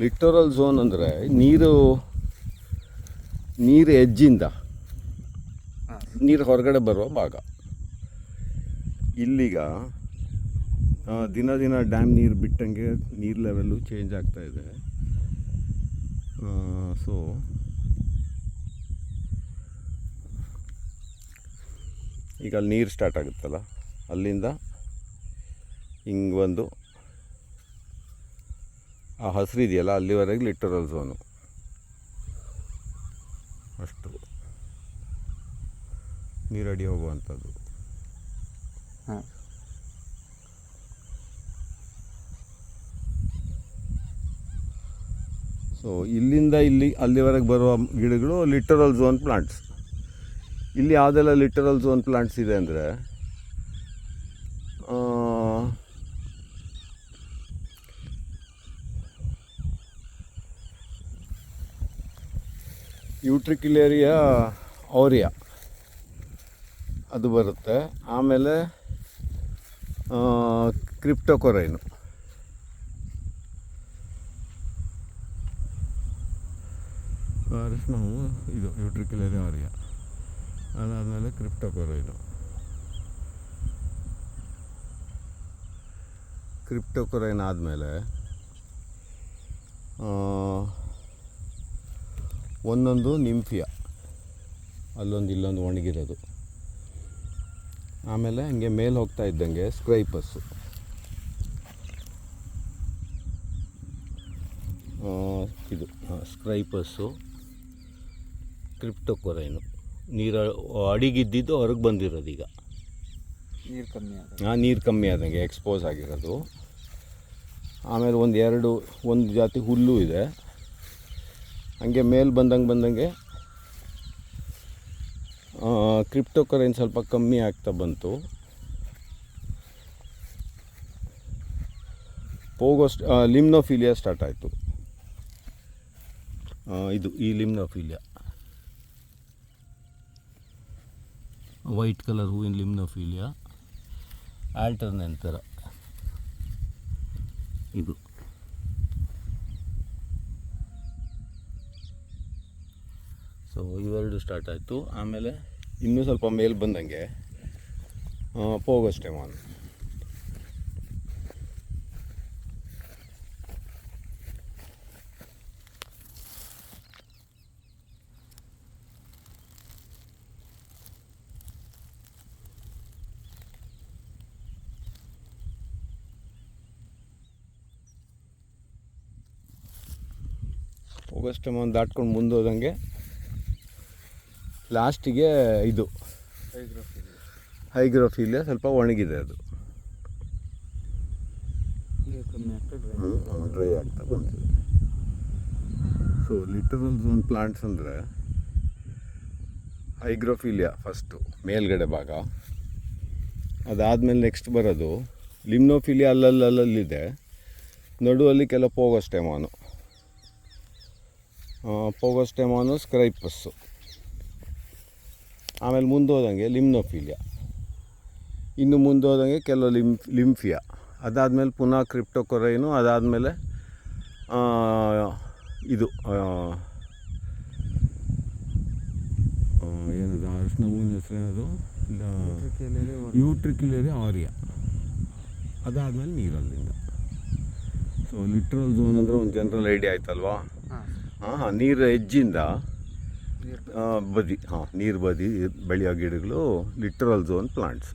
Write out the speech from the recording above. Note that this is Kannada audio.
ಲಿಟರಲ್ ಝೋನ್ ಅಂದರೆ ನೀರು ಎಜ್ಜಿಂದ ನೀರು ಹೊರಗಡೆ ಬರುವ ಭಾಗ. ಇಲ್ಲಿಗ ದಿನ ದಿನ ಡ್ಯಾಮ್ ನೀರು ಬಿಟ್ಟಂಗೆ ನೀರು ಲೆವೆಲ್ಲು ಚೇಂಜ್ ಆಗ್ತಾಯಿದೆ. ಸೊ ಈಗ ಅಲ್ಲಿ ನೀರು ಸ್ಟಾರ್ಟ್ ಆಗುತ್ತಲ್ಲ, ಅಲ್ಲಿಂದ ಹಿಂಗೆ ಬಂದು ಆ ಹಸಿರು ಇದೆಯಲ್ಲ ಅಲ್ಲಿವರೆಗೆ ಲಿಟರಲ್ ಝೋನು. ಅಷ್ಟು ನೀರಡಿ ಹೋಗುವಂಥದ್ದು. ಹಾಂ, ಸೊ ಇಲ್ಲಿಂದ ಅಲ್ಲಿವರೆಗೆ ಬರುವ ಗಿಡಗಳು ಲಿಟರಲ್ ಝೋನ್ ಪ್ಲಾಂಟ್ಸ್. ಇಲ್ಲಿ ಯಾವುದೆಲ್ಲ ಲಿಟರಲ್ ಝೋನ್ ಪ್ಲಾಂಟ್ಸ್ ಇದೆ ಅಂದರೆ ಯೂಟ್ರಿಕ್ಯುಲೇರಿಯಾ ಔರಿಯಾ ಅದು ಬರುತ್ತೆ. ಆಮೇಲೆ ಕ್ರಿಪ್ಟೋಕೊರೈನು, ನಾವು ಇದು ಯೂಟ್ರಿಕ್ಯುಲೇರಿಯಾ ಔರಿಯಾ, ಅದಾದಮೇಲೆ ಕ್ರಿಪ್ಟೋಕೊರೈನ್ ಆದಮೇಲೆ ಒಂದೊಂದು ನಿಂಫಿಯಾ, ಅಲ್ಲೊಂದು ಇಲ್ಲೊಂದು ಒಣಗಿರೋದು. ಆಮೇಲೆ ಹಂಗೆ ಮೇಲೆ ಹೋಗ್ತಾ ಇದ್ದಂಗೆ ಸ್ಕ್ರೈಪಸ್ಸು, ಇದು ಸ್ಕ್ರೈಪಸ್ಸು, ಕ್ರಿಪ್ಟೋಕೊರೈನು. ನೀರು ಅಡಿಗಿದ್ದಿದ್ದು ಹೊರಗೆ ಬಂದಿರೋದು. ಈಗ ನೀರು ಕಮ್ಮಿ ಆದಂಗೆ ಎಕ್ಸ್ಪೋಸ್ ಆಗಿರೋದು. ಆಮೇಲೆ ಒಂದು ಜಾತಿ ಹುಲ್ಲು ಇದೆ. ಹಂಗೆ ಮೇಲೆ ಬಂದಂಗೆ ಕ್ರಿಪ್ಟೋಕೊರೈನ್ ಸ್ವಲ್ಪ ಕಮ್ಮಿ ಆಗ್ತಾ ಬಂತು. ಲಿಮ್ನೋಫಿಲಿಯಾ ಸ್ಟಾರ್ಟ್ ಆಯಿತು. ಈ ಲಿಮ್ನೋಫಿಲಿಯಾ, ವೈಟ್ ಕಲರ್ ಹೂವಿನ ಲಿಮ್ನೋಫಿಲಿಯಾ, ಆಲ್ಟರ್ನೇಟ್ ಥರ ಇದು. ಸೊ ಇವೆರಡು ಸ್ಟಾರ್ಟ್ ಆಯಿತು. ಆಮೇಲೆ ಇನ್ನೂ ಸ್ವಲ್ಪ ಮೇಲೆ ಬಂದಂಗೆ ಪೋಗೋಸ್ಟೆಮಾನ್. ಪೋಗೋಸ್ಟೆಮಾನ್ ದಾಟ್ಕೊಂಡು ಮುಂದೋದಂಗೆ ಲಾಸ್ಟಿಗೆ ಇದು ಹೈಗ್ರೋಫಿಲಿಯಾ ಸ್ವಲ್ಪ ಒಣಗಿದೆ. ಅದು ಡ್ರೈ ಆಗ್ತಾ ಬಂದಿದೆ. ಸೊ ಲಿಟರಲ್ ಝೋನ್ ಪ್ಲಾಂಟ್ಸ್ ಅಂದರೆ ಹೈಗ್ರೋಫಿಲಿಯಾ ಫಸ್ಟು ಮೇಲ್ಗಡೆ ಭಾಗ. ಅದಾದಮೇಲೆ ನೆಕ್ಸ್ಟ್ ಬರೋದು ಲಿಮ್ನೋಫಿಲಿಯಾ, ಅಲ್ಲಲ್ಲಿದೆ. ನಡುವಲ್ಲಿ ಕೆಲವು ಪೋಗೋಸ್ಟೆಮಾನು, ಸ್ಕ್ರೈಪಸ್ಸು. ಆಮೇಲೆ ಮುಂದೋದಂಗೆ ಲಿಮ್ನೋಫಿಲಿಯಾ, ಇನ್ನು ಮುಂದೋದಂಗೆ ಕೆಲವು ಲಿಂಫಿಯಾ. ಅದಾದಮೇಲೆ ಪುನಃ ಕ್ರಿಪ್ಟೋಕೊರೈನು. ಅದಾದಮೇಲೆ ಇದು ಏನದು ಅರಿಶಿನ ಹೂವಿನ ಹೆಸರೇನದು, ಯೂಟ್ರಿಕ್ಯುಲೇರಿಯಾ ಔರಿಯಾ. ಅದಾದಮೇಲೆ ನೀರಲ್ಲಿಂದ. ಸೊ ಲಿಟ್ರಲ್ ಝೋನ್ ಅಂದರೆ ಒಂದು ಜನರಲ್ ಐಡಿಯಾ ಆಯ್ತಲ್ವಾ? ನೀರು ಎಜ್ಜಿಂದ ನೀರು ಬದಿ ಬೆಳೆಯೋ ಗಿಡಗಳು ಲಿಟ್ರಲ್ ಝೋನ್ ಪ್ಲಾಂಟ್ಸ್.